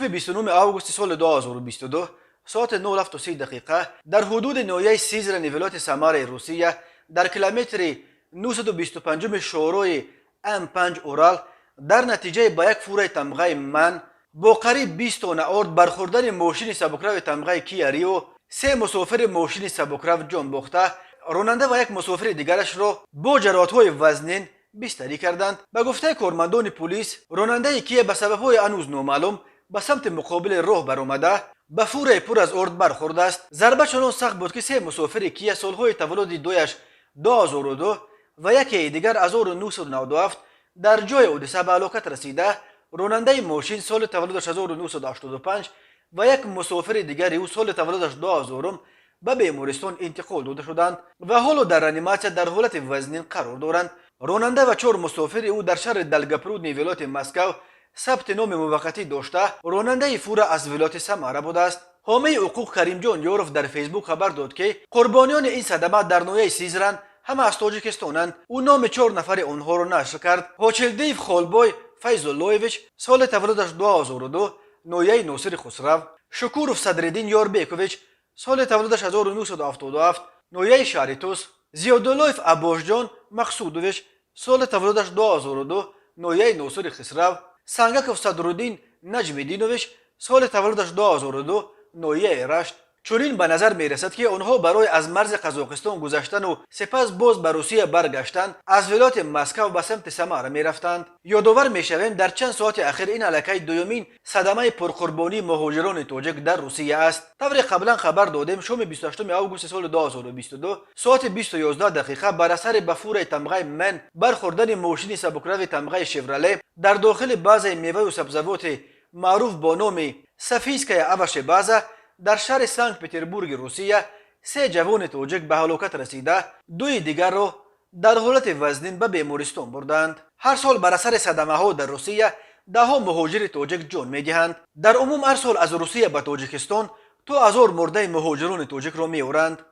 صبح 29 آگوست سال 2022 ساعت 9:03 دقیقه در حدود ناحیه سیزر نیولات سمار روسیه در کیلومتر 925 شوروی M5 اورال در نتیجه با یک فور تمغه من با قریب 20 تن آرد برخوردن ماشین سبکرو تمغه کیا ریو، سه مسافر ماشین سبکرو جان باخته، راننده و یک مسافر دیگرش را با جراحت‌های وزنین بستری کردند. به گفته کارمندان پلیس، راننده کیا به سبب‌های هنوز نامعلوم به سمت مقابل راه برآمده به فور پر از آرد برخورده است. ضربه چنان سخت بود که سه مسافر کیا سالهای تولد دویش 2002 و یکی دیگر 1997 در جای حادثه به هلاکت رسیده. راننده ماشین سال تولدش 1985 و یک مسافر دیگر او سال تولدش 2000 به بیمارستان انتقال داده شدند و حالا در رانیماسیا در حالت وزنین قرار دارند. راننده و 4 مسافر او در شهر دلگپرود نیولات مسکو ثبت نام موقتی داشته. راننده فور از ولایت سماره بوده است. حامی حقوق کریم جان یوروف در فیسبوک خبر داد که قربانیان این صدمه در ناحیه سیزرن همه از تاجیکستانند. او نام 4 نفر آنها را نشر کرد. هاچلدیف خالبای فیض‌اللهویچ سال تولدش 2002 ناحیه ناصر خسرو، شکورف صدرالدین یاربیکوویچ سال تولدش 1977 ناحیه شهریتوس، زیاداللهف عباسجان مقصودویچ سال تولدش 2002 ناحیه ناصر خسرو، سنگکوف صدرالدین نجمیدینویچ سال تولدش 2002 ناحیه رشت. چنین به نظر می رسد که آنها برای از مرز قزاقستان گذشتن و سپس باز به روسیه برگشتن از ولایت مسکو به سمت سماره می رفتند. یادآور می شویم در چند ساعت اخیر این علاقه دومین صدمه پرقربانی مهاجران تاجیک در روسیه است. طور قبلا خبر دادیم شام 28 آگوست سال 2022 ساعت 20:11 دقیقه بر اثر به فور تمغه من برخوردن ماشین سبکرو تمغه شفرله در داخل بازار میوه و سبزیجات معروف با نام سفیسکای اوش بازا در شهر سنت پترزبورگ روسیه 3 جوان تاجیک به هلاکت رسیده، 2 دیگر را در حالت وزنین به بیمارستان بردند. هر سال بر اثر صدمه ها در روسیه ده ها مهاجر تاجیک جان می دهند. در عموم هر سال از روسیه به تاجیکستان تا 1000 مرده مهاجران تاجیک را می آورند.